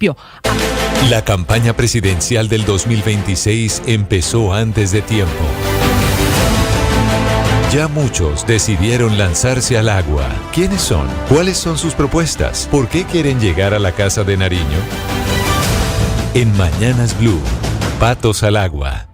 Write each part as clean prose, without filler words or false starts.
municipio. La campaña presidencial del 2026 empezó antes de tiempo. Ya muchos decidieron lanzarse al agua. ¿Quiénes son? ¿Cuáles son sus propuestas? ¿Por qué quieren llegar a la Casa de Nariño? En Mañanas Blue, Patos al Agua.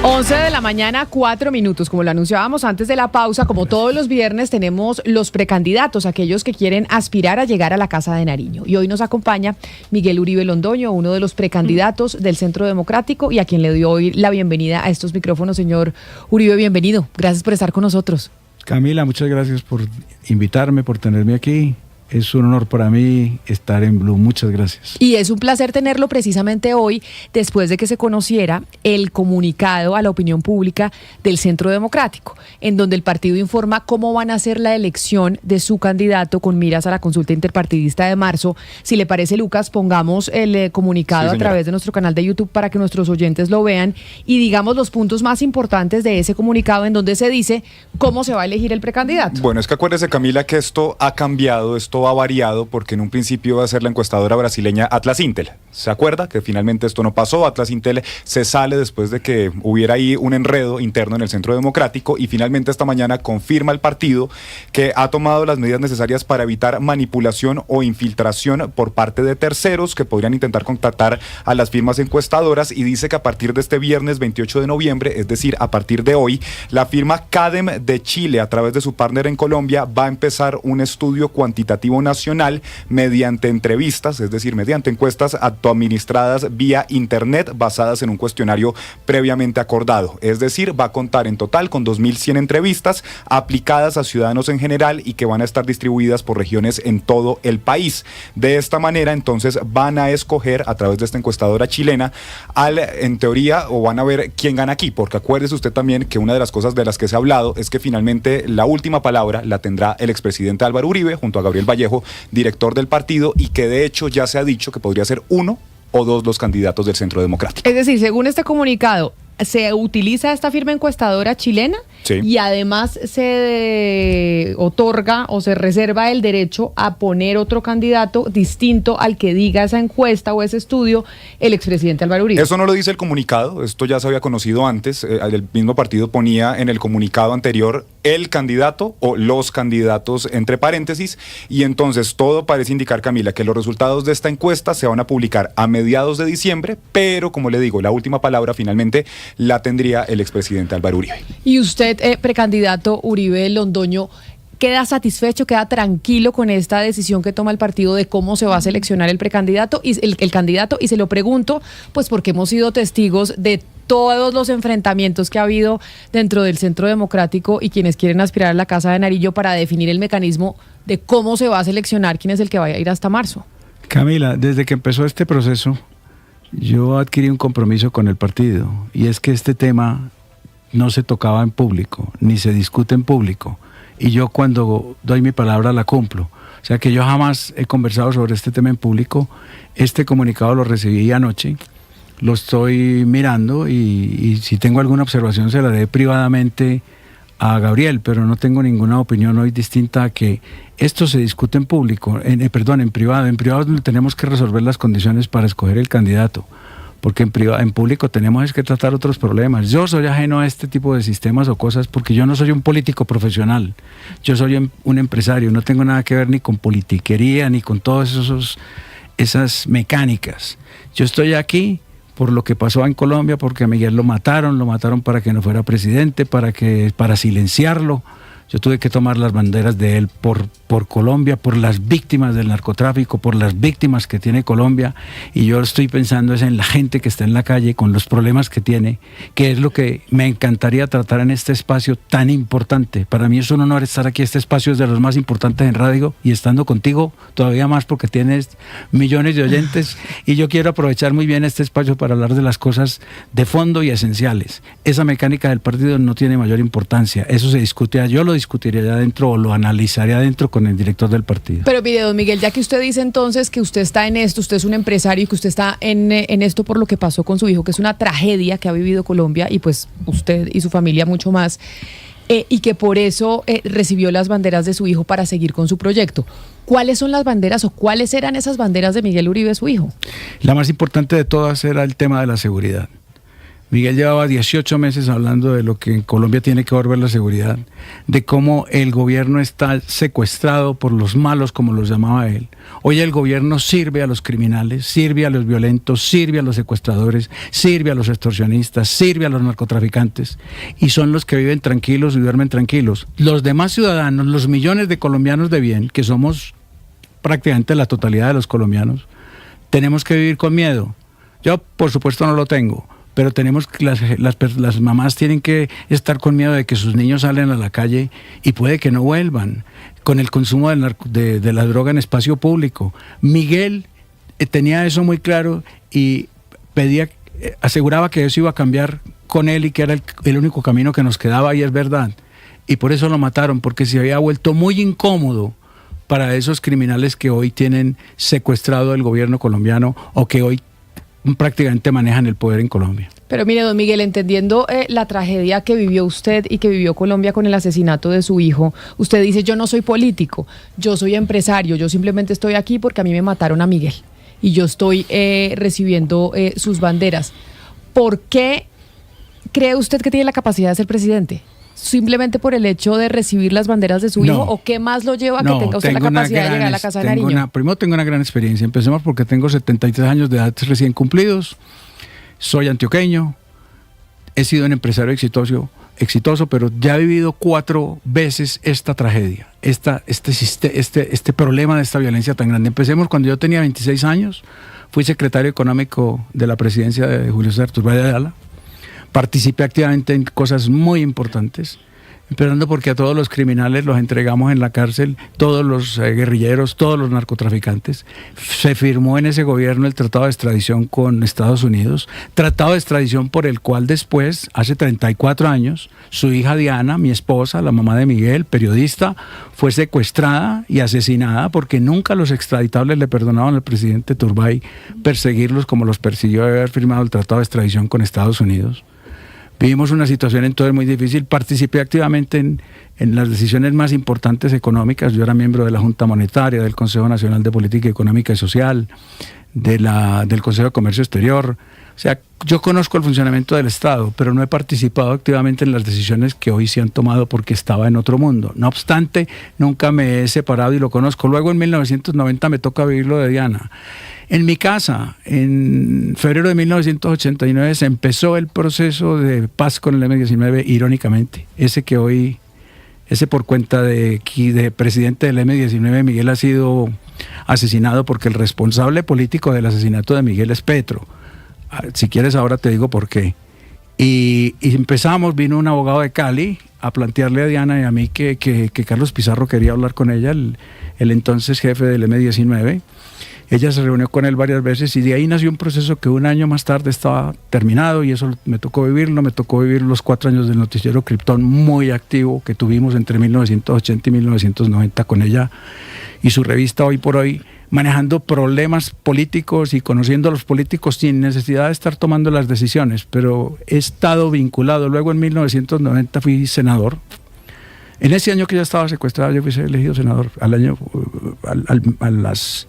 11 de la mañana, 4 minutos. Como lo anunciábamos antes de la pausa, como todos los viernes, tenemos los precandidatos, aquellos que quieren aspirar a llegar a la Casa de Nariño. Y hoy nos acompaña Miguel Uribe Londoño, uno de los precandidatos del Centro Democrático y a quien le doy hoy la bienvenida a estos micrófonos. Señor Uribe, bienvenido. Gracias por estar con nosotros. Camila, muchas gracias por invitarme, por tenerme aquí. Es un honor para mí estar en Blue. Muchas gracias. Y es un placer tenerlo precisamente hoy, después de que se conociera el comunicado a la opinión pública del Centro Democrático, en donde el partido informa cómo van a hacer la elección de su candidato con miras a la consulta interpartidista de marzo. Si le parece, Lucas, pongamos el comunicado a través de nuestro canal de YouTube para que nuestros oyentes lo vean y digamos los puntos más importantes de ese comunicado en donde se dice cómo se va a elegir el precandidato. Bueno, es que acuérdese, Camila, que esto ha cambiado, esto ha variado, porque en un principio iba a ser la encuestadora brasileña Atlas Intel. ¿Se acuerda? Que finalmente esto no pasó. Atlas Intel se sale después de que hubiera ahí un enredo interno en el Centro Democrático y finalmente esta mañana confirma el partido que ha tomado las medidas necesarias para evitar manipulación o infiltración por parte de terceros que podrían intentar contactar a las firmas encuestadoras, y dice que a partir de este viernes 28 de noviembre, es decir, a partir de hoy, la firma CADEM de Chile, a través de su partner en Colombia, va a empezar un estudio cuantitativo nacional mediante entrevistas, es decir, mediante encuestas autoadministradas vía internet basadas en un cuestionario previamente acordado. Es decir, va a contar en total con 2.100 entrevistas aplicadas a ciudadanos en general y que van a estar distribuidas por regiones en todo el país. De esta manera, entonces, van a escoger a través de esta encuestadora chilena en teoría, o van a ver quién gana aquí, porque acuérdese usted también que una de las cosas de las que se ha hablado es que finalmente la última palabra la tendrá el expresidente Álvaro Uribe junto a Gabriel Vallejo, director del partido, y que de hecho ya se ha dicho que podría ser uno o dos los candidatos del Centro Democrático. Es decir, según este comunicado, se utiliza esta firma encuestadora chilena, sí, y además se otorga o se reserva el derecho a poner otro candidato distinto al que diga esa encuesta o ese estudio el expresidente Álvaro Uribe. Eso no lo dice el comunicado, esto ya se había conocido antes. El mismo partido ponía en el comunicado anterior el candidato o los candidatos entre paréntesis, y entonces todo parece indicar, Camila, que los resultados de esta encuesta se van a publicar a mediados de diciembre, pero como le digo, la última palabra finalmente la tendría el expresidente Álvaro Uribe. Y usted, precandidato Uribe Londoño, ¿queda satisfecho, queda tranquilo con esta decisión que toma el partido de cómo se va a seleccionar el precandidato y el candidato? Y se lo pregunto, pues porque hemos sido testigos de todos los enfrentamientos que ha habido dentro del Centro Democrático y quienes quieren aspirar a la Casa de Nariño para definir el mecanismo de cómo se va a seleccionar quién es el que va a ir hasta marzo. Camila, desde que empezó este proceso, yo adquirí un compromiso con el partido, y es que este tema no se tocaba en público, ni se discute en público, y yo cuando doy mi palabra la cumplo. O sea que yo jamás he conversado sobre este tema en público. Este comunicado lo recibí anoche, lo estoy mirando y si tengo alguna observación se la haré privadamente a Gabriel, pero no tengo ninguna opinión hoy distinta a que esto se discute en público, en privado. En privado tenemos que resolver las condiciones para escoger el candidato, porque en público tenemos que tratar otros problemas. Yo soy ajeno a este tipo de sistemas o cosas porque yo no soy un político profesional, yo soy un empresario, no tengo nada que ver ni con politiquería ni con todas esas mecánicas. Yo estoy aquí por lo que pasó en Colombia, porque a Miguel lo mataron para que no fuera presidente, para silenciarlo. Yo tuve que tomar las banderas de él por Colombia, por las víctimas del narcotráfico, por las víctimas que tiene Colombia, y yo estoy pensando es en la gente que está en la calle con los problemas que tiene, que es lo que me encantaría tratar en este espacio tan importante. Para mí es un honor estar aquí. Este espacio es de los más importantes en radio, y estando contigo todavía más porque tienes millones de oyentes, y yo quiero aprovechar muy bien este espacio para hablar de las cosas de fondo y esenciales. Esa mecánica del partido no tiene mayor importancia, eso se discute, yo lo discutiría allá adentro o lo analizaría adentro con el director del partido. Pero mire, don Miguel, ya que usted dice entonces que usted está en esto, usted es un empresario y que usted está en esto por lo que pasó con su hijo, que es una tragedia que ha vivido Colombia y pues usted y su familia mucho más, y que por eso recibió las banderas de su hijo para seguir con su proyecto. ¿Cuáles son las banderas o cuáles eran esas banderas de Miguel Uribe, su hijo? La más importante de todas era el tema de la seguridad. Miguel llevaba 18 meses hablando de lo que en Colombia tiene que volver la seguridad, de cómo el gobierno está secuestrado por los malos, como los llamaba él. Hoy el gobierno sirve a los criminales, sirve a los violentos, sirve a los secuestradores, sirve a los extorsionistas, sirve a los narcotraficantes, y son los que viven tranquilos y duermen tranquilos. Los demás ciudadanos, los millones de colombianos de bien, que somos prácticamente la totalidad de los colombianos, tenemos que vivir con miedo. Yo, por supuesto, no lo tengo. Pero tenemos que las mamás tienen que estar con miedo de que sus niños salen a la calle y puede que no vuelvan, con el consumo de la droga en espacio público. Miguel tenía eso muy claro y aseguraba que eso iba a cambiar con él y que era el único camino que nos quedaba, y es verdad. Y por eso lo mataron, porque se había vuelto muy incómodo para esos criminales que hoy tienen secuestrado el gobierno colombiano o que hoy prácticamente manejan el poder en Colombia. Pero mire, don Miguel, entendiendo la tragedia que vivió usted y que vivió Colombia con el asesinato de su hijo, usted dice: yo no soy político, yo soy empresario, yo simplemente estoy aquí porque a mí me mataron a Miguel y yo estoy recibiendo sus banderas. ¿Por qué cree usted que tiene la capacidad de ser presidente? ¿Simplemente por el hecho de recibir las banderas de su hijo? ¿O qué más lo lleva a que tenga usted la capacidad de llegar a la Casa de Nariño? Primero, tengo una gran experiencia. Empecemos porque tengo 73 años de edad recién cumplidos. Soy antioqueño. He sido un empresario exitoso, pero ya he vivido 4 veces esta tragedia, este problema de esta violencia tan grande. Empecemos cuando yo tenía 26 años. Fui secretario económico de la presidencia de Julio César Turbay de Ayala. Participé activamente en cosas muy importantes, empezando porque a todos los criminales los entregamos en la cárcel, todos los guerrilleros, todos los narcotraficantes. Se firmó en ese gobierno el tratado de extradición con Estados Unidos, tratado de extradición por el cual después, hace 34 años, su hija Diana, mi esposa, la mamá de Miguel, periodista, fue secuestrada y asesinada porque nunca los extraditables le perdonaban al presidente Turbay perseguirlos como los persiguió de haber firmado el tratado de extradición con Estados Unidos. Vivimos una situación entonces muy difícil. Participé activamente en las decisiones más importantes económicas. Yo era miembro de la Junta Monetaria, del Consejo Nacional de Política Económica y Social, del Consejo de Comercio Exterior. O sea, yo conozco el funcionamiento del Estado, pero no he participado activamente en las decisiones que hoy se han tomado porque estaba en otro mundo. No obstante, nunca me he separado y lo conozco. Luego en 1990 me toca vivir lo de Diana. En mi casa, en febrero de 1989, se empezó el proceso de paz con el M-19, irónicamente. Ese por cuenta de presidente del M-19, Miguel ha sido asesinado porque el responsable político del asesinato de Miguel es Petro. Si quieres ahora te digo por qué. Y empezamos, vino un abogado de Cali a plantearle a Diana y a mí que Carlos Pizarro quería hablar con ella, el entonces jefe del M-19. Ella se reunió con él varias veces y de ahí nació un proceso que un año más tarde estaba terminado, y eso me tocó vivir los 4 años del noticiero Krypton muy activo que tuvimos entre 1980 y 1990 con ella y su revista Hoy por Hoy, manejando problemas políticos y conociendo a los políticos sin necesidad de estar tomando las decisiones, pero he estado vinculado. Luego en 1990 fui senador. En ese año que ya estaba secuestrado, yo fui elegido senador. A las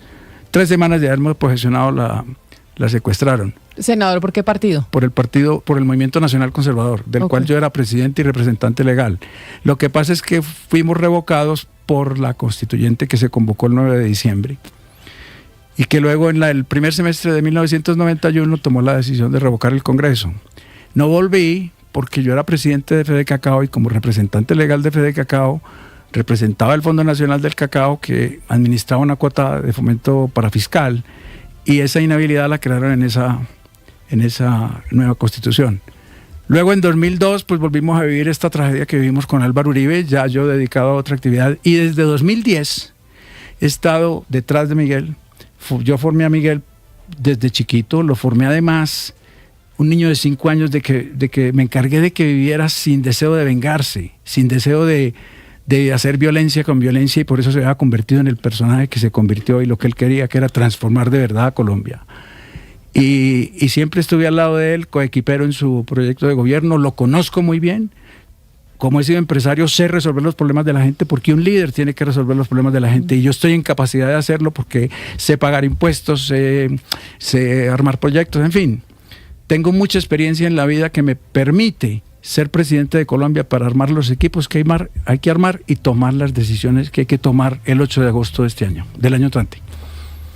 3 semanas de haberme posesionado la secuestraron. Senador, ¿por qué partido? Por el Movimiento Nacional Conservador, del cual yo era presidente y representante legal. Lo que pasa es que fuimos revocados por la constituyente que se convocó el 9 de diciembre. Y que luego en el primer semestre de 1991 tomó la decisión de revocar el Congreso. No volví porque yo era presidente de Fede Cacao y como representante legal de Fede Cacao representaba el Fondo Nacional del Cacao, que administraba una cuota de fomento para fiscal, y esa inhabilidad la crearon en esa nueva constitución. Luego en 2002 pues volvimos a vivir esta tragedia que vivimos con Álvaro Uribe, ya yo dedicado a otra actividad, y desde 2010 he estado detrás de Miguel. Yo formé a Miguel desde chiquito, lo formé además, un niño de 5 años, de que me encargué de que viviera sin deseo de vengarse, sin deseo de hacer violencia con violencia, y por eso se había convertido en el personaje que se convirtió y lo que él quería, que era transformar de verdad a Colombia. Y siempre estuve al lado de él, coequipero en su proyecto de gobierno, lo conozco muy bien, como he sido empresario, sé resolver los problemas de la gente, porque un líder tiene que resolver los problemas de la gente, y yo estoy en capacidad de hacerlo porque sé pagar impuestos, sé armar proyectos, en fin. Tengo mucha experiencia en la vida que me permite ser presidente de Colombia para armar los equipos que hay que armar y tomar las decisiones que hay que tomar el 8 de agosto de este año, del año entrante.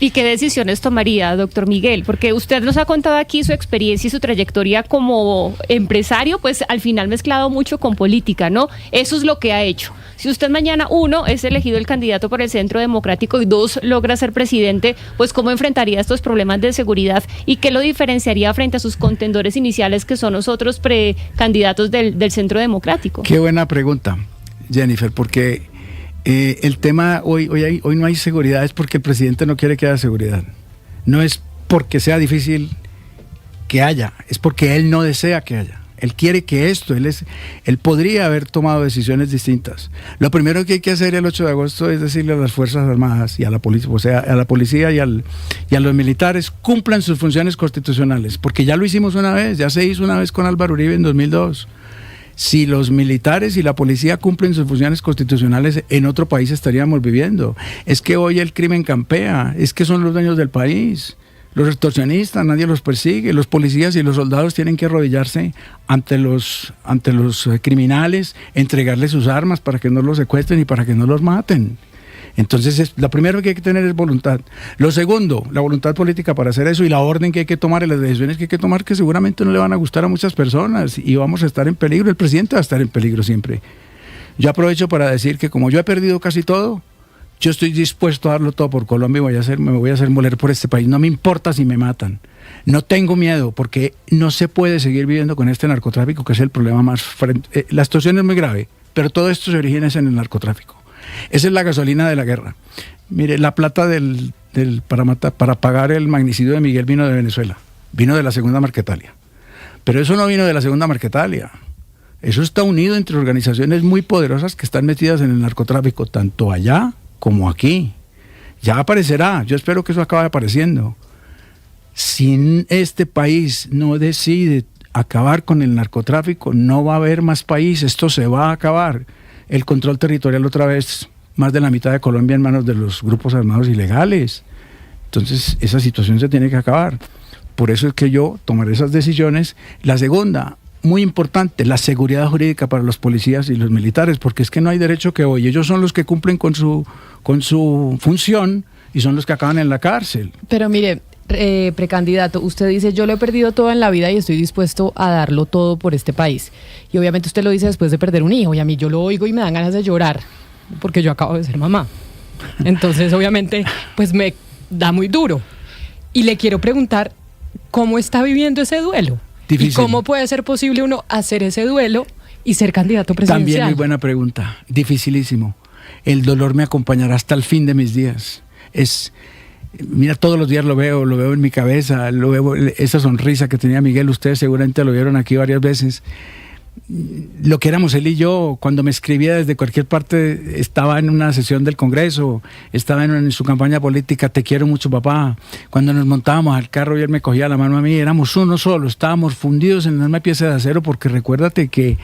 ¿Y qué decisiones tomaría, doctor Miguel? Porque usted nos ha contado aquí su experiencia y su trayectoria como empresario, pues al final mezclado mucho con política, ¿no? Eso es lo que ha hecho. Si usted mañana, 1, es elegido el candidato por el Centro Democrático y 2, logra ser presidente, pues ¿cómo enfrentaría estos problemas de seguridad y qué lo diferenciaría frente a sus contendores iniciales, que son los otros precandidatos del Centro Democrático? Qué buena pregunta, Jennifer, porque el tema hoy no hay seguridad, es porque el presidente no quiere que haya seguridad. No es porque sea difícil que haya, es porque él no desea que haya. Él quiere que él podría haber tomado decisiones distintas. Lo primero que hay que hacer el 8 de agosto es decirle a las Fuerzas Armadas y a la policía, o sea, a la policía y a los militares, cumplan sus funciones constitucionales, porque ya lo hicimos una vez, ya se hizo una vez con Álvaro Uribe en 2002. Si los militares y la policía cumplen sus funciones constitucionales, en otro país estaríamos viviendo. Es que hoy el crimen campea, es que son los dueños del país. Los extorsionistas, nadie los persigue. Los policías y los soldados tienen que arrodillarse ante los criminales, entregarles sus armas para que no los secuestren y para que no los maten. Entonces, lo primero que hay que tener es voluntad. Lo segundo, la voluntad política para hacer eso, y la orden que hay que tomar y las decisiones que hay que tomar, que seguramente no le van a gustar a muchas personas y vamos a estar en peligro. El presidente va a estar en peligro siempre. Yo aprovecho para decir que como yo he perdido casi todo, yo estoy dispuesto a darlo todo por Colombia y me voy a hacer moler por este país. No me importa si me matan. No tengo miedo, porque no se puede seguir viviendo con este narcotráfico, que es el problema más frente. La situación es muy grave, pero todo esto se origina en el narcotráfico. Esa es la gasolina de la guerra. Mire, la plata para pagar el magnicidio de Miguel vino de Venezuela, vino de la Segunda Marquetalia. Pero eso no vino de la Segunda Marquetalia. Eso está unido entre organizaciones muy poderosas que están metidas en el narcotráfico, tanto allá como aquí. Ya aparecerá, yo espero que eso acabe apareciendo. Si este país no decide acabar con el narcotráfico, no va a haber más país, esto se va a acabar. El control territorial otra vez, más de la mitad de Colombia en manos de los grupos armados ilegales. Entonces esa situación se tiene que acabar. Por eso es que yo tomaré esas decisiones. La segunda, muy importante, la seguridad jurídica para los policías y los militares, porque es que no hay derecho que hoy. Ellos son los que cumplen con su función y son los que acaban en la cárcel. Pero mire, precandidato, usted dice, yo lo he perdido todo en la vida y estoy dispuesto a darlo todo por este país. Y obviamente usted lo dice después de perder un hijo, y a mí yo lo oigo y me dan ganas de llorar, porque yo acabo de ser mamá. Entonces, obviamente, pues me da muy duro. Y le quiero preguntar, ¿cómo está viviendo ese duelo? Difícil. ¿Y cómo puede ser posible uno hacer ese duelo y ser candidato presidencial? También muy buena pregunta, dificilísimo. El dolor me acompañará hasta el fin de mis días. Mira, todos los días lo veo en mi cabeza, lo veo, esa sonrisa que tenía Miguel, ustedes seguramente lo vieron aquí varias veces. Lo que éramos él y yo, cuando me escribía desde cualquier parte, estaba en una sesión del Congreso, estaba en su campaña política, te quiero mucho, papá. Cuando nos montábamos al carro y él me cogía la mano a mí, éramos uno solo, estábamos fundidos en la misma pieza de acero, porque recuérdate que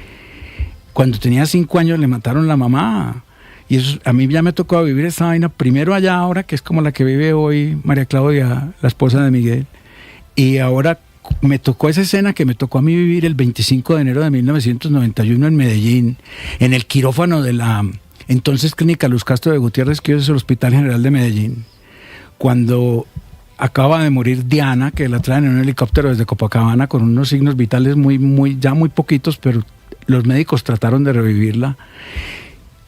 cuando tenía 5 años le mataron la mamá. Y eso, a mí ya me tocó vivir esta vaina, primero allá ahora, que es como la que vive hoy María Claudia, la esposa de Miguel, y ahora me tocó esa escena que me tocó a mí vivir el 25 de enero de 1991 en Medellín, en el quirófano de la entonces Clínica Luz Castro de Gutiérrez, que hoy es el Hospital General de Medellín, cuando acaba de morir Diana, que la traen en un helicóptero desde Copacabana con unos signos vitales ya muy poquitos, pero los médicos trataron de revivirla.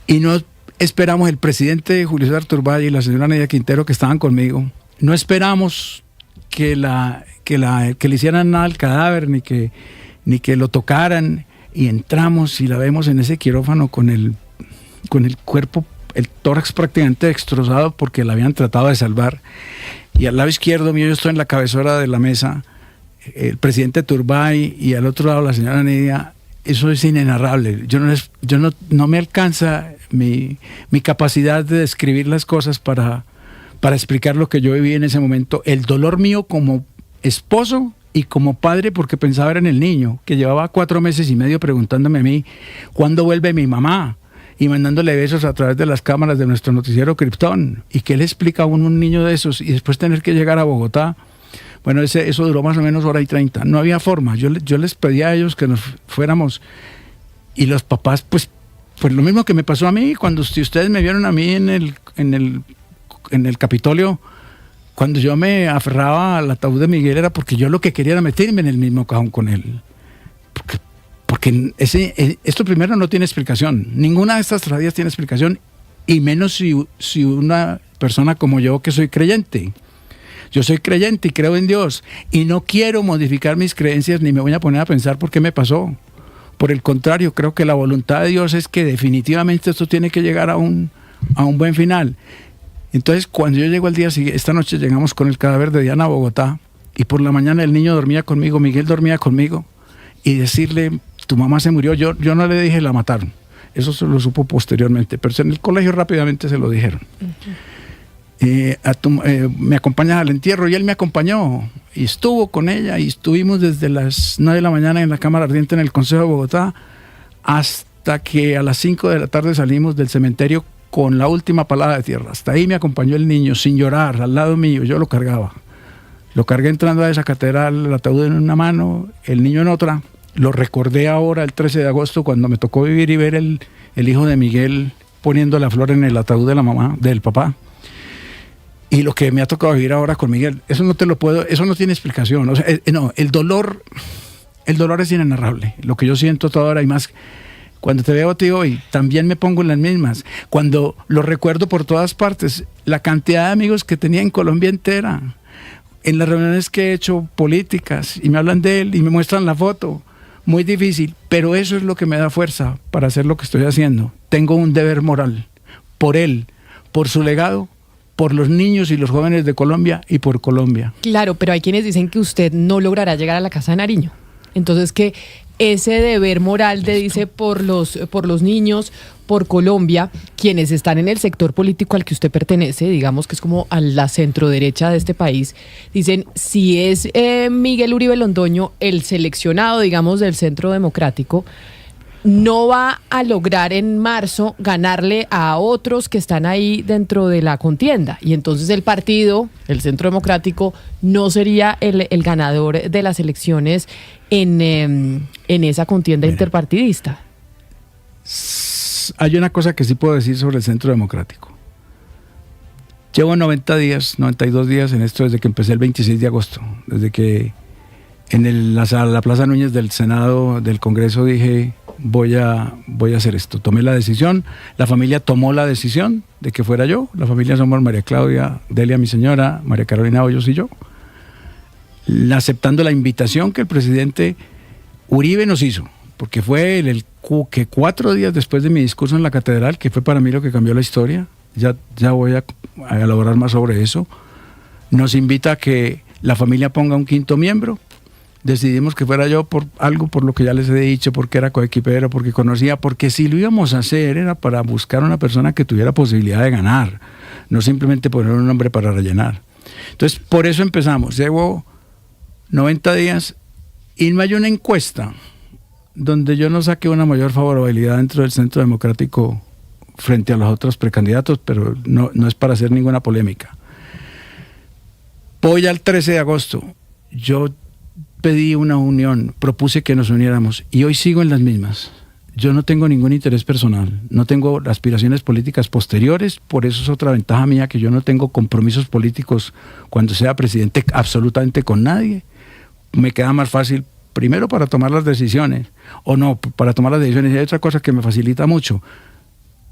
Y no esperamos, el presidente Julio César Turbay y la señora Nadia Quintero, que estaban conmigo, no esperamos que le hicieran nada al cadáver, ni que lo tocaran, y entramos y la vemos en ese quirófano con el cuerpo, el tórax prácticamente destrozado porque la habían tratado de salvar, y al lado izquierdo mío, yo estoy en la cabecera de la mesa, el presidente Turbay, y al otro lado la señora Nadia. Eso es inenarrable. No me alcanza mi capacidad de describir las cosas para explicar lo que yo viví en ese momento. El dolor mío como esposo y como padre porque pensaba era en el niño, que llevaba 4 meses y medio preguntándome a mí, ¿cuándo vuelve mi mamá? Y mandándole besos a través de las cámaras de nuestro noticiero Krypton. ¿Y qué le explica a un niño de esos? Y después tener que llegar a Bogotá. Bueno, eso duró más o menos 1:30. No había forma. Yo les pedía a ellos que nos fuéramos. Y los papás, pues lo mismo que me pasó a mí, cuando si ustedes me vieron a mí en el Capitolio, cuando yo me aferraba al ataúd de Miguel, era porque yo lo que quería era meterme en el mismo cajón con él. Porque esto primero no tiene explicación. Ninguna de estas tragedias tiene explicación, y menos si una persona como yo, que soy creyente. Yo soy creyente y creo en Dios, y no quiero modificar mis creencias ni me voy a poner a pensar por qué me pasó. Por el contrario, creo que la voluntad de Dios es que definitivamente esto tiene que llegar a un buen final. Entonces, cuando yo llego al día siguiente, esta noche llegamos con el cadáver de Diana a Bogotá, y por la mañana el niño dormía conmigo, Miguel dormía conmigo, y decirle, tu mamá se murió, yo no le dije la mataron, eso se lo supo posteriormente, pero en el colegio rápidamente se lo dijeron. Me acompañas al entierro, y él me acompañó y estuvo con ella, y estuvimos desde las 9 de la mañana en la Cámara Ardiente en el Consejo de Bogotá hasta que a las 5 de la tarde salimos del cementerio con la última palada de tierra. Hasta ahí me acompañó el niño sin llorar, al lado mío. Yo lo cargaba, lo cargué entrando a esa catedral, el ataúd en una mano, el niño en otra. Lo recordé ahora el 13 de agosto cuando me tocó vivir y ver el hijo de Miguel poniendo la flor en el ataúd de la mamá, del papá. Y lo que me ha tocado vivir ahora con Miguel, eso no tiene explicación. O sea, no, el dolor es inenarrable. Lo que yo siento toda hora, y más cuando te veo a ti hoy, también me pongo en las mismas. Cuando lo recuerdo por todas partes, la cantidad de amigos que tenía en Colombia entera, en las reuniones que he hecho políticas, y me hablan de él y me muestran la foto. Muy difícil, pero eso es lo que me da fuerza para hacer lo que estoy haciendo. Tengo un deber moral por él, por su legado, por los niños y los jóvenes de Colombia y por Colombia. Claro, pero hay quienes dicen que usted no logrará llegar a la Casa de Nariño. Entonces, que ese deber moral de dice por los niños, por Colombia, quienes están en el sector político al que usted pertenece, digamos que es como a la centroderecha de este país, dicen, si es Miguel Uribe Londoño el seleccionado, digamos, del Centro Democrático, no va a lograr en marzo ganarle a otros que están ahí dentro de la contienda. Y entonces el partido, el Centro Democrático, no sería el ganador de las elecciones en esa contienda interpartidista. Hay una cosa que sí puedo decir sobre el Centro Democrático. Llevo 92 días en esto desde que empecé el 26 de agosto. Desde que en la Plaza Núñez del Senado, del Congreso, dije, voy a hacer esto. Tomé la decisión, la familia tomó la decisión de que fuera yo. La familia somos María Claudia, Delia, mi señora, María Carolina Hoyos y yo. Aceptando la invitación que el presidente Uribe nos hizo, porque fue que 4 días después de mi discurso en la catedral, que fue para mí lo que cambió la historia, ya voy a elaborar más sobre eso, nos invita a que la familia ponga un 5º miembro. Decidimos que fuera yo por lo que ya les he dicho, porque era coequipero, porque conocía, porque si lo íbamos a hacer era para buscar una persona que tuviera posibilidad de ganar, no simplemente poner un nombre para rellenar. Entonces, por eso empezamos. Llevo 90 días y no hay una encuesta donde yo no saque una mayor favorabilidad dentro del Centro Democrático frente a los otros precandidatos, pero no es para hacer ninguna polémica. Voy al 13 de agosto. Yo pedí una unión, propuse que nos uniéramos y hoy sigo en las mismas. Yo no tengo ningún interés personal, no tengo aspiraciones políticas posteriores, por eso es otra ventaja mía, que yo no tengo compromisos políticos cuando sea presidente absolutamente con nadie. Me queda más fácil, primero para tomar las decisiones, para tomar las decisiones. Y hay otra cosa que me facilita mucho,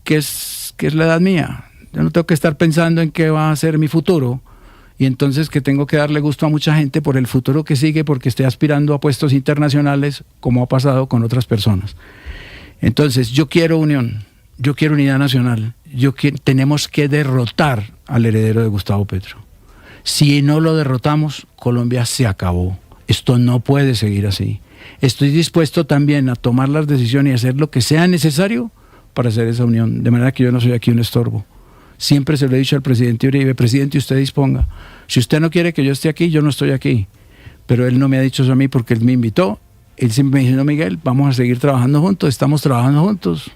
que es la edad mía. Yo no tengo que estar pensando en qué va a ser mi futuro, y entonces que tengo que darle gusto a mucha gente por el futuro que sigue, porque estoy aspirando a puestos internacionales, como ha pasado con otras personas. Entonces, yo quiero unión, yo quiero unidad nacional, tenemos que derrotar al heredero de Gustavo Petro. Si no lo derrotamos, Colombia se acabó. Esto no puede seguir así. Estoy dispuesto también a tomar las decisiones y hacer lo que sea necesario para hacer esa unión, de manera que yo no soy aquí un estorbo. Siempre se lo he dicho al presidente Uribe: presidente, usted disponga. Si usted no quiere que yo esté aquí, yo no estoy aquí. pero él no me ha dicho eso a mí porque él me invitó. Él siempre me dijo, no, Miguel, vamos a seguir trabajando juntos, estamos trabajando juntos,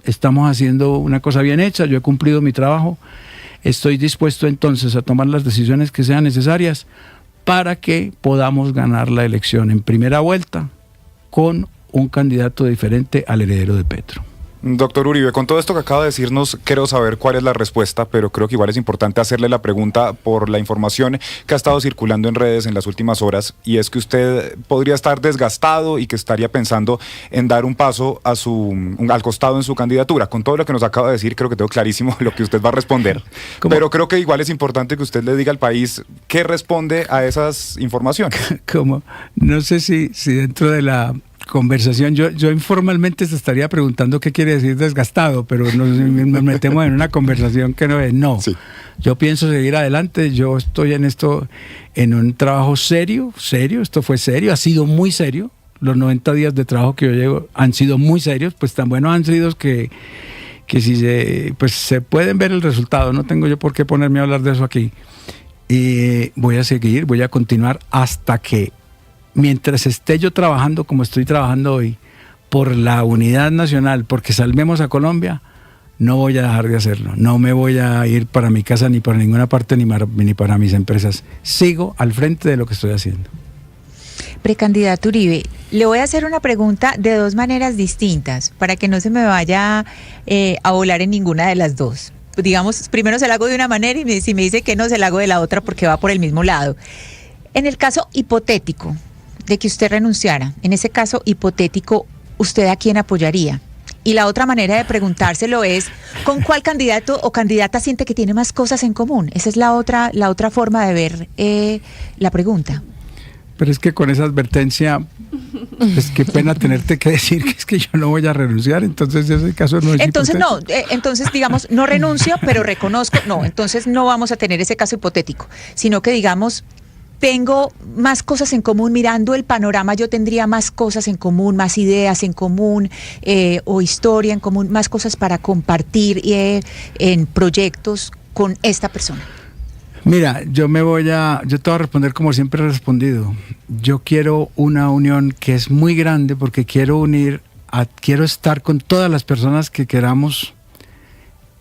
estamos haciendo una cosa bien hecha, yo he cumplido mi trabajo, estoy dispuesto entonces a tomar las decisiones que sean necesarias para que podamos ganar la elección en primera vuelta con un candidato diferente al heredero de Petro. Doctor Uribe, con todo esto que acaba de decirnos, quiero saber cuál es la respuesta, pero creo que igual es importante hacerle la pregunta por la información que ha estado circulando en redes en las últimas horas, y es que usted podría estar desgastado y que estaría pensando en dar un paso al costado en su candidatura. Con todo lo que nos acaba de decir, creo que tengo clarísimo lo que usted va a responder, pero creo que igual es importante que usted le diga al país qué responde a esas informaciones. Como, no sé si dentro de la conversación, yo informalmente te estaría preguntando qué quiere decir desgastado, pero nos metemos en una conversación que no es. No, sí. Yo pienso seguir adelante, yo estoy en esto, en un trabajo serio, esto fue serio, ha sido muy serio, los 90 días de trabajo que yo llevo han sido muy serios, pues tan buenos han sido que si se pueden ver el resultado, no tengo yo por qué ponerme a hablar de eso aquí, y voy a seguir, voy a continuar hasta que mientras esté yo trabajando como estoy trabajando hoy, por la unidad nacional, porque salvemos a Colombia, no voy a dejar de hacerlo. No me voy a ir para mi casa ni para ninguna parte ni para mis empresas. Sigo al frente de lo que estoy haciendo. Precandidato Uribe, le voy a hacer una pregunta de dos maneras distintas para que no se me vaya a volar en ninguna de las dos. Digamos, primero se la hago de una manera y si me dice que no, se la hago de la otra porque va por el mismo lado. En el caso hipotético de que usted renunciara, en ese caso hipotético, ¿usted a quién apoyaría? Y la otra manera de preguntárselo es, ¿con cuál candidato o candidata siente que tiene más cosas en común? Esa es la otra forma de ver la pregunta. Pero es que con esa advertencia, es que pena tenerte que decir que es que yo no voy a renunciar, entonces ese caso no es entonces hipotético. Entonces digamos, no renuncio, pero reconozco, no, entonces no vamos a tener ese caso hipotético, sino que digamos, tengo más cosas en común, mirando el panorama yo tendría más cosas en común, más ideas en común o historia en común, más cosas para compartir en proyectos con esta persona. Mira, yo te voy a responder como siempre he respondido. Yo quiero una unión que es muy grande porque quiero estar con todas las personas que queramos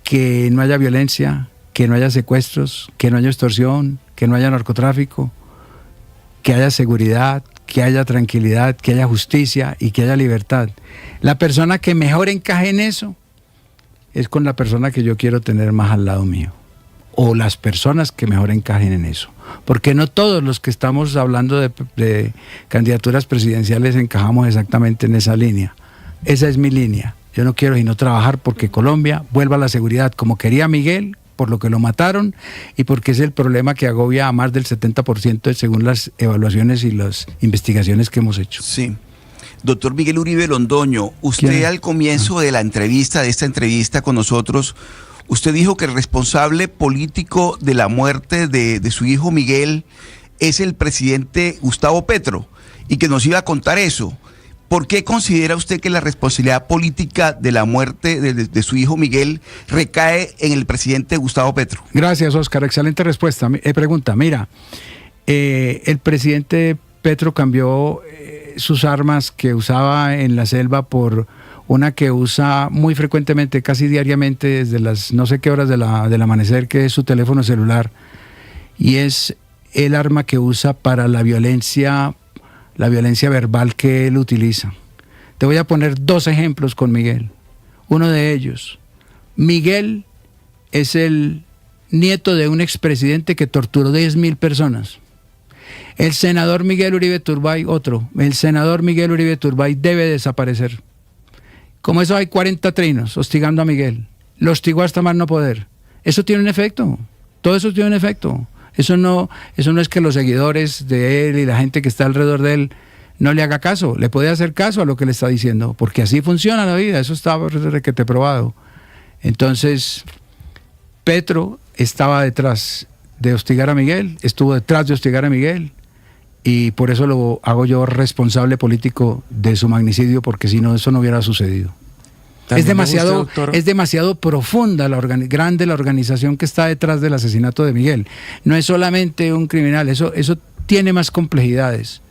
que no haya violencia, que no haya secuestros, que no haya extorsión, que no haya narcotráfico, que haya seguridad, que haya tranquilidad, que haya justicia y que haya libertad. La persona que mejor encaje en eso es con la persona que yo quiero tener más al lado mío, o las personas que mejor encajen en eso, porque no todos los que estamos hablando de candidaturas presidenciales encajamos exactamente en esa línea. Esa es mi línea. Yo no quiero sino trabajar porque Colombia vuelva a la seguridad como quería Miguel, por lo que lo mataron y porque es el problema que agobia a más del 70% según las evaluaciones y las investigaciones que hemos hecho. Sí. Doctor Miguel Uribe Londoño, usted al comienzo de esta entrevista con nosotros, usted dijo que el responsable político de la muerte de su hijo Miguel es el presidente Gustavo Petro y que nos iba a contar eso. ¿Por qué considera usted que la responsabilidad política de la muerte de su hijo Miguel recae en el presidente Gustavo Petro? Gracias, Oscar. Excelente pregunta. Mira, el presidente Petro cambió sus armas que usaba en la selva por una que usa muy frecuentemente, casi diariamente, desde las no sé qué horas del amanecer, que es su teléfono celular. Y es el arma que usa para la violencia verbal que él utiliza. Te voy a poner dos ejemplos con Miguel. Uno de ellos, Miguel es el nieto de un expresidente que torturó 10.000 personas. El senador Miguel Uribe Turbay, el senador Miguel Uribe Turbay debe desaparecer. Como eso hay 40 trinos hostigando a Miguel. Lo hostigó hasta más no poder. Eso tiene un efecto. Todo eso tiene un efecto. Eso no es que los seguidores de él y la gente que está alrededor de él no le haga caso. Le puede hacer caso a lo que le está diciendo, porque así funciona la vida. Eso está requete probado. Entonces, Petro estaba detrás de hostigar a Miguel, estuvo detrás de hostigar a Miguel, y por eso lo hago yo responsable político de su magnicidio, porque si no, eso no hubiera sucedido. Es demasiado profunda, grande la organización que está detrás del asesinato de Miguel. No es solamente un criminal, eso tiene más complejidades.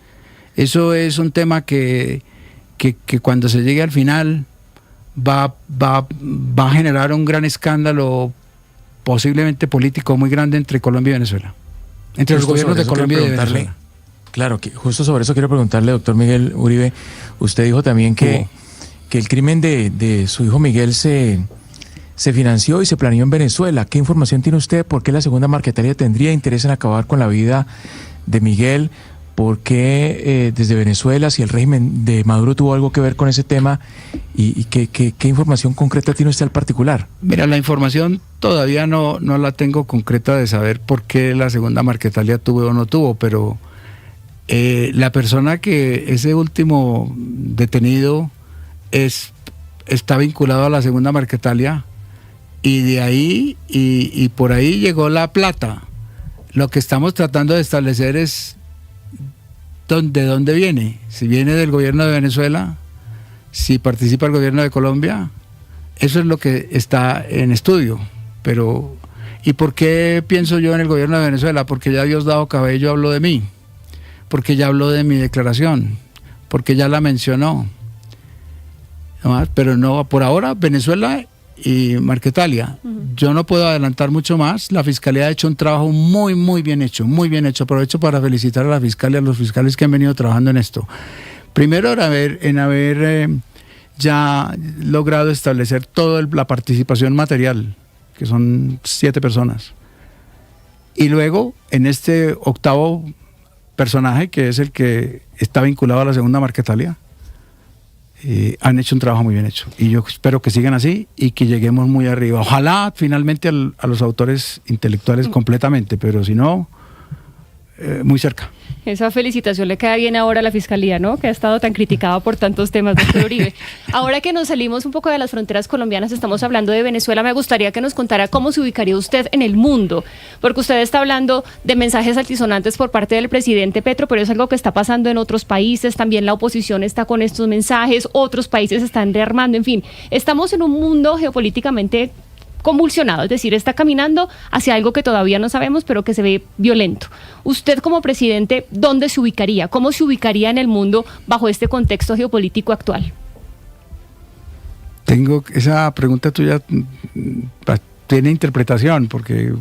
Eso es un tema que cuando se llegue al final va a generar un gran escándalo, posiblemente político muy grande entre Colombia y Venezuela. Entre los gobiernos de Colombia y de Venezuela. Claro, que justo sobre eso quiero preguntarle, doctor Miguel Uribe. Usted dijo también que el crimen de su hijo Miguel se financió y se planeó en Venezuela. ¿Qué información tiene usted? ¿Por qué la segunda Marquetalia tendría interés en acabar con la vida de Miguel? ¿Por qué desde Venezuela, si el régimen de Maduro tuvo algo que ver con ese tema? ¿Y qué información concreta tiene usted al particular? Mira, la información todavía no la tengo concreta de saber por qué la segunda Marquetalia tuvo o no tuvo, pero la persona que ese último detenido está vinculado a la segunda Marquetalia, y de ahí y por ahí llegó la plata. Lo que estamos tratando de establecer es de dónde viene. Si viene del gobierno de Venezuela, si participa el gobierno de Colombia, eso es lo que está en estudio. Pero, ¿y por qué pienso yo en el gobierno de Venezuela? Porque ya Diosdado Cabello habló de mí, porque ya habló de mi declaración, porque ya la mencionó. Pero no, por ahora, Venezuela y Marquetalia. Yo no puedo adelantar mucho más. La Fiscalía ha hecho un trabajo muy bien hecho, muy bien hecho. Aprovecho para felicitar a la Fiscalía, a los fiscales que han venido trabajando en esto. Primero en haber ya logrado establecer toda la participación material, que son 7 personas. Y luego, en este octavo personaje, que es el que está vinculado a la segunda Marquetalia, han hecho un trabajo muy bien hecho, y yo espero que sigan así y que lleguemos muy arriba. Ojalá finalmente a los autores intelectuales completamente, pero si no, muy cerca. Esa felicitación le queda bien ahora a la Fiscalía, ¿no? Que ha estado tan criticada por tantos temas, doctor Uribe. Ahora que nos salimos un poco de las fronteras colombianas, estamos hablando de Venezuela, me gustaría que nos contara cómo se ubicaría usted en el mundo, porque usted está hablando de mensajes altisonantes por parte del presidente Petro, pero es algo que está pasando en otros países, también la oposición está con estos mensajes, otros países están rearmando, en fin, estamos en un mundo geopolíticamente convulsionado, es decir, está caminando hacia algo que todavía no sabemos, pero que se ve violento. Usted como presidente, ¿dónde se ubicaría? ¿Cómo se ubicaría en el mundo bajo este contexto geopolítico actual? Tengo esa pregunta tuya, tiene interpretación, porque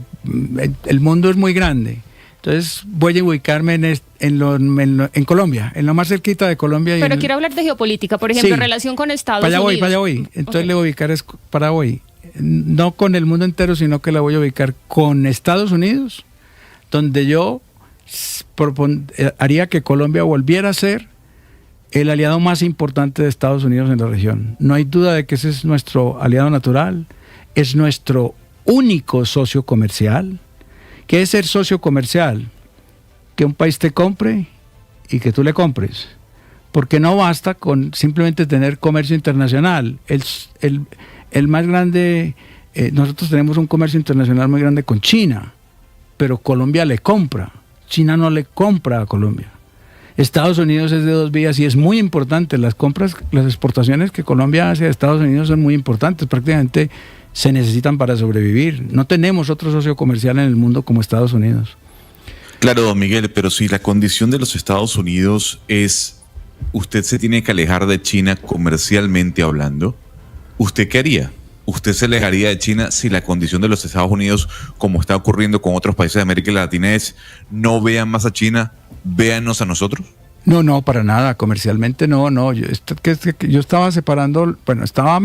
el mundo es muy grande. Entonces voy a ubicarme en Colombia, en lo más cerquita de Colombia. Pero quiero hablar de geopolítica, por ejemplo, en relación con Estados Unidos. Para allá voy. Entonces le voy a ubicar para hoy. No con el mundo entero, sino que la voy a ubicar con Estados Unidos, donde yo haría que Colombia volviera a ser el aliado más importante de Estados Unidos en la región. No hay duda de que ese es nuestro aliado natural, es nuestro único socio comercial. ¿Qué es ser socio comercial? Que un país te compre y que tú le compres. Porque no basta con simplemente tener comercio internacional. El más grande, nosotros tenemos un comercio internacional muy grande con China, pero Colombia le compra. China no le compra a Colombia. Estados Unidos es de 2 vías y es muy importante. Las exportaciones que Colombia hace a Estados Unidos son muy importantes. Prácticamente se necesitan para sobrevivir. No tenemos otro socio comercial en el mundo como Estados Unidos. Claro, don Miguel, pero si la condición de los Estados Unidos es usted se tiene que alejar de China comercialmente hablando, ¿usted qué haría? ¿Usted se alejaría de China si la condición de los Estados Unidos, como está ocurriendo con otros países de América Latina, es no vean más a China, véanos a nosotros? No, para nada, comercialmente no. Yo estaba separando,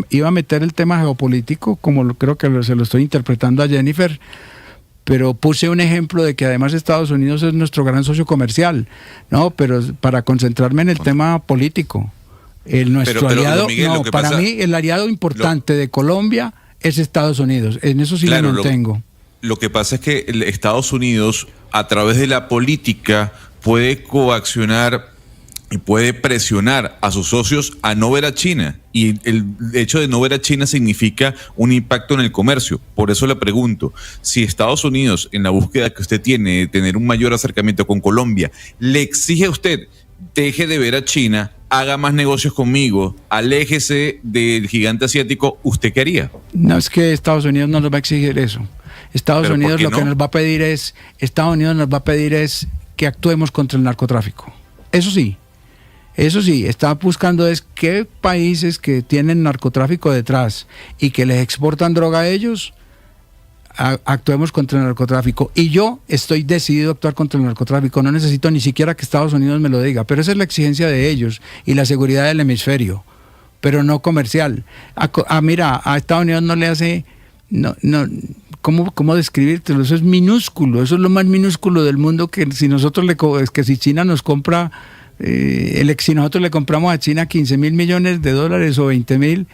iba a meter el tema geopolítico, como creo que se lo estoy interpretando a Jennifer, pero puse un ejemplo de que además Estados Unidos es nuestro gran socio comercial, ¿no? Pero para concentrarme en el tema político. Nuestro aliado, Miguel, para mí el aliado importante de Colombia es Estados Unidos, en eso sí claro, lo mantengo. Lo que pasa es que Estados Unidos, a través de la política, puede coaccionar y puede presionar a sus socios a no ver a China. Y el hecho de no ver a China significa un impacto en el comercio. Por eso le pregunto, si Estados Unidos, en la búsqueda que usted tiene de tener un mayor acercamiento con Colombia, le exige a usted, deje de ver a China, haga más negocios conmigo, aléjese del gigante asiático, ¿usted qué haría? No, es que Estados Unidos no nos va a exigir eso. Estados Unidos lo que nos va a pedir es que actuemos contra el narcotráfico. Eso sí, está buscando es qué países que tienen narcotráfico detrás y que les exportan droga a ellos, actuemos contra el narcotráfico. Y yo estoy decidido a actuar contra el narcotráfico, no necesito ni siquiera que Estados Unidos me lo diga, pero esa es la exigencia de ellos y la seguridad del hemisferio, pero no comercial. Mira, a Estados Unidos no le hace... ¿Cómo describírtelo? Eso es minúsculo, eso es lo más minúsculo del mundo, que si nosotros si China nos compra, si nosotros le compramos a China 15 mil millones de dólares o 20 mil,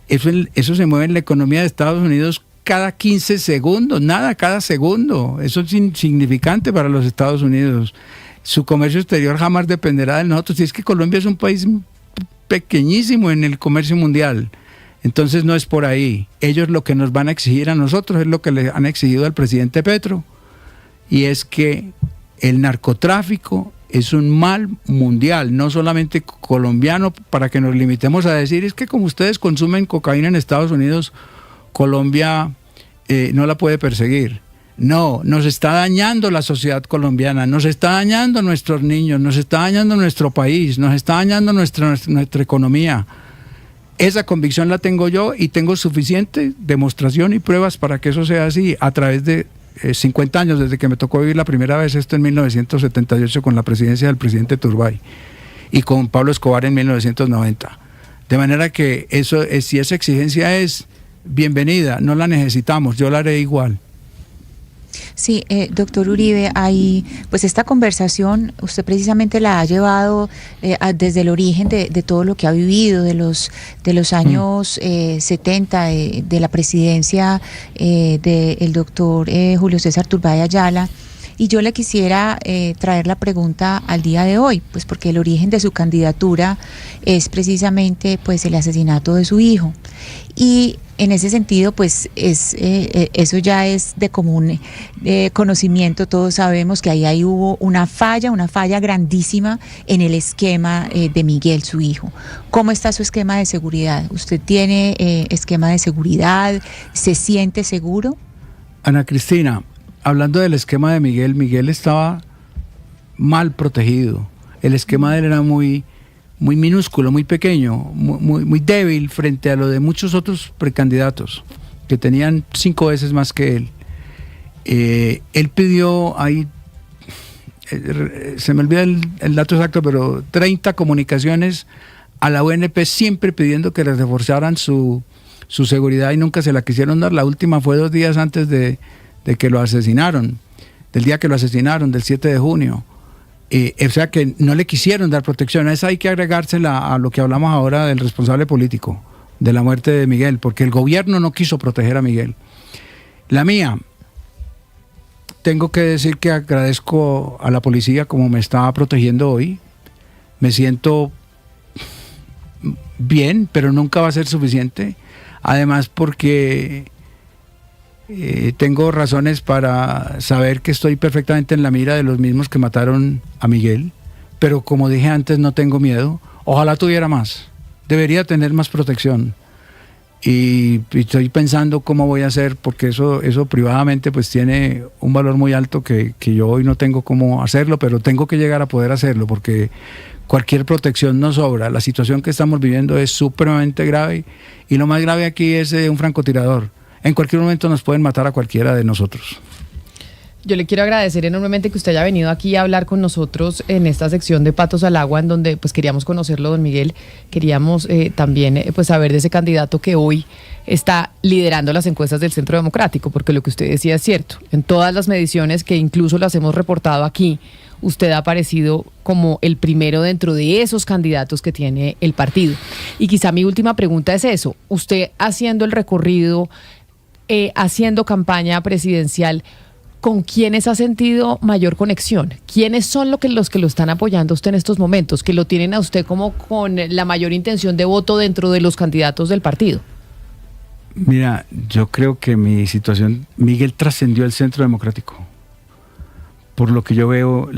eso se mueve en la economía de Estados Unidos cada 15 segundos, cada segundo. Eso es insignificante para los Estados Unidos. Su comercio exterior jamás dependerá de nosotros. Y es que Colombia es un país pequeñísimo en el comercio mundial. Entonces no es por ahí. Ellos lo que nos van a exigir a nosotros es lo que le han exigido al presidente Petro, y es que el narcotráfico es un mal mundial, no solamente colombiano, para que nos limitemos a decir, es que como ustedes consumen cocaína en Estados Unidos, Colombia no la puede perseguir. No, nos está dañando la sociedad colombiana, nos está dañando nuestros niños, nos está dañando nuestro país, nos está dañando nuestra economía. Esa convicción la tengo yo y tengo suficiente demostración y pruebas para que eso sea así a través de 50 años, desde que me tocó vivir la primera vez esto en 1978 con la presidencia del presidente Turbay y con Pablo Escobar en 1990. De manera que si esa exigencia es bienvenida, no la necesitamos, yo la haré igual. Sí, doctor Uribe, pues esta conversación usted precisamente la ha llevado desde el origen de todo lo que ha vivido, de los años 70, de la presidencia del doctor Julio César Turbay Ayala. Y yo le quisiera traer la pregunta al día de hoy, pues porque el origen de su candidatura es precisamente pues el asesinato de su hijo. Y en ese sentido, pues eso ya es de común conocimiento. Todos sabemos que ahí hubo una falla grandísima en el esquema de Miguel, su hijo. ¿Cómo está su esquema de seguridad? ¿Usted tiene esquema de seguridad? ¿Se siente seguro? Ana Cristina, hablando del esquema de Miguel, Miguel estaba mal protegido. El esquema de él era muy minúsculo, muy pequeño, muy débil frente a lo de muchos otros precandidatos que tenían 5 veces más que él. Él pidió ahí, se me olvida el dato exacto, pero 30 comunicaciones a la UNP, siempre pidiendo que les reforzaran su seguridad, y nunca se la quisieron dar. La última fue 2 días antes de que lo asesinaron, del día que lo asesinaron, del 7 de junio. O sea que no le quisieron dar protección. A esa hay que agregársela a lo que hablamos ahora del responsable político de la muerte de Miguel, porque el gobierno no quiso proteger a Miguel. La mía, tengo que decir que agradezco a la policía como me estaba protegiendo hoy. Me siento bien, pero nunca va a ser suficiente. Además porque tengo razones para saber que estoy perfectamente en la mira de los mismos que mataron a Miguel, pero como dije antes, no tengo miedo. Ojalá tuviera más, debería tener más protección, y estoy pensando cómo voy a hacer, porque eso privadamente pues tiene un valor muy alto que yo hoy no tengo cómo hacerlo, pero tengo que llegar a poder hacerlo, porque cualquier protección no sobra. La situación que estamos viviendo es supremamente grave, y lo más grave aquí es un francotirador. En cualquier momento nos pueden matar a cualquiera de nosotros. Yo le quiero agradecer enormemente que usted haya venido aquí a hablar con nosotros en esta sección de Patos al Agua, en donde pues queríamos conocerlo, don Miguel. Queríamos también pues saber de ese candidato que hoy está liderando las encuestas del Centro Democrático, porque lo que usted decía es cierto. En todas las mediciones, que incluso las hemos reportado aquí, usted ha aparecido como el primero dentro de esos candidatos que tiene el partido. Y quizá mi última pregunta es eso. Usted haciendo el recorrido, haciendo campaña presidencial, ¿con quiénes ha sentido mayor conexión? ¿Quiénes son los que lo están apoyando a usted en estos momentos, que lo tienen a usted como con la mayor intención de voto dentro de los candidatos del partido? Mira, yo creo que mi situación, Miguel trascendió el Centro Democrático. Por lo que yo veo,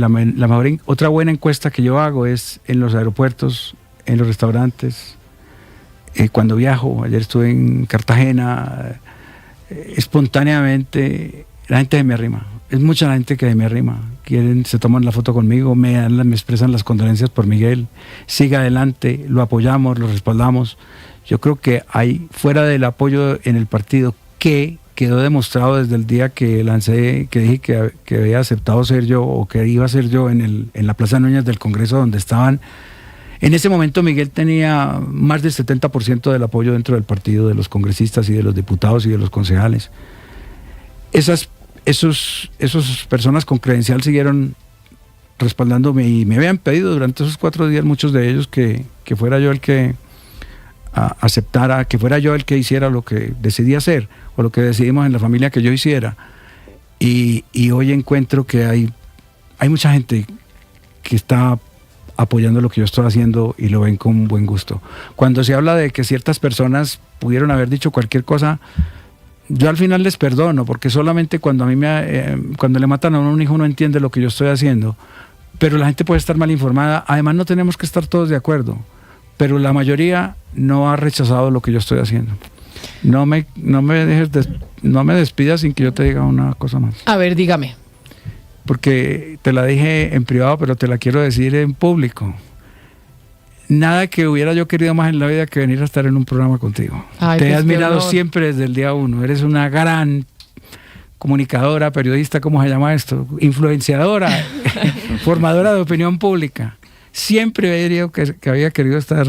otra buena encuesta que yo hago es en los aeropuertos, en los restaurantes, cuando viajo. Ayer estuve en Cartagena, espontáneamente la gente se me arrima. Es mucha la gente que me arrima. se toman la foto conmigo, me expresan las condolencias por Miguel. Siga adelante, lo apoyamos, lo respaldamos. Yo creo que hay, fuera del apoyo en el partido, que quedó demostrado desde el día que lancé, que dije que había aceptado ser yo, o que iba a ser yo en la Plaza Núñez del Congreso, donde estaban. En ese momento Miguel tenía más del 70% del apoyo dentro del partido, de los congresistas y de los diputados y de los concejales. Esas personas con credencial siguieron respaldándome y me habían pedido durante esos 4 días, muchos de ellos, que fuera yo el que aceptara, que fuera yo el que hiciera lo que decidí hacer, o lo que decidimos en la familia que yo hiciera. Y hoy encuentro que hay mucha gente que está apoyando lo que yo estoy haciendo y lo ven con buen gusto. Cuando se habla de que ciertas personas pudieron haber dicho cualquier cosa, yo al final les perdono, porque solamente cuando cuando le matan a un hijo uno entiende lo que yo estoy haciendo, pero la gente puede estar mal informada. Además, no tenemos que estar todos de acuerdo, pero la mayoría no ha rechazado lo que yo estoy haciendo. No me despidas sin que yo te diga una cosa más. A ver, dígame. Porque te la dije en privado, pero te la quiero decir en público. Nada que hubiera yo querido más en la vida que venir a estar en un programa contigo. Ay, te he pues, admirado siempre desde el día 1. Eres una gran comunicadora, periodista, ¿cómo se llama esto? Influenciadora, formadora de opinión pública. Siempre he dicho que había querido estar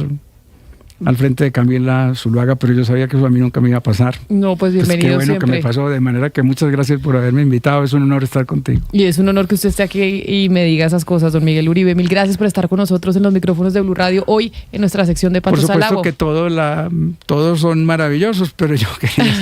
al frente de Camila Zuluaga, pero yo sabía que eso a mí nunca me iba a pasar. No, pues bienvenido. Qué bueno siempre. que me pasó, de manera que muchas gracias por haberme invitado. Es un honor estar contigo. Y es un honor que usted esté aquí y me diga esas cosas, don Miguel Uribe. Mil gracias por estar con nosotros en los micrófonos de Blue Radio hoy en nuestra sección de Patos al Agua. Por supuesto que todos son maravillosos, pero yo quería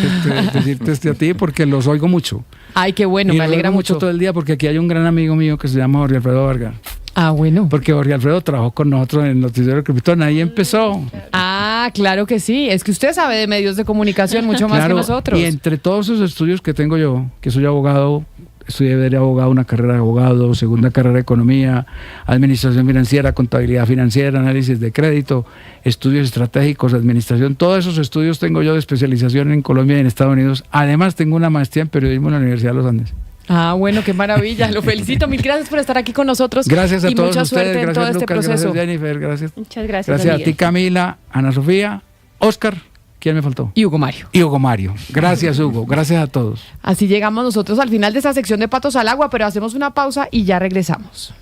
decirte a ti porque los oigo mucho. Ay, qué bueno, me alegra mucho todo el día, porque aquí hay un gran amigo mío que se llama Jorge Alfredo Vargas. Ah, bueno. Porque Jorge Alfredo trabajó con nosotros en el noticiero Criptón, ahí empezó. Ah, claro que sí. Es que usted sabe de medios de comunicación mucho más que nosotros. Y entre todos esos estudios que tengo yo, que soy abogado, estudié de abogado, una carrera de abogado, segunda carrera de economía, administración financiera, contabilidad financiera, análisis de crédito, estudios estratégicos, administración, todos esos estudios tengo yo de especialización en Colombia y en Estados Unidos. Además tengo una maestría en periodismo en la Universidad de los Andes. Ah, bueno, qué maravilla. Lo felicito. Mil gracias por estar aquí con nosotros. Gracias a y todos mucha ustedes. Suerte Gracias, en todo este Lucas, proceso. Gracias, Jennifer. Gracias. Muchas gracias. Gracias a ti, Camila, Ana Sofía, Oscar. ¿Quién me faltó? Y Hugo Mario. Y Hugo Mario. Gracias, Hugo. Gracias a todos. Así llegamos nosotros al final de esta sección de Patos al Agua, pero hacemos una pausa y ya regresamos.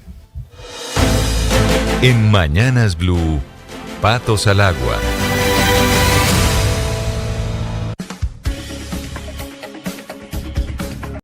En Mañanas Blue, Patos al Agua.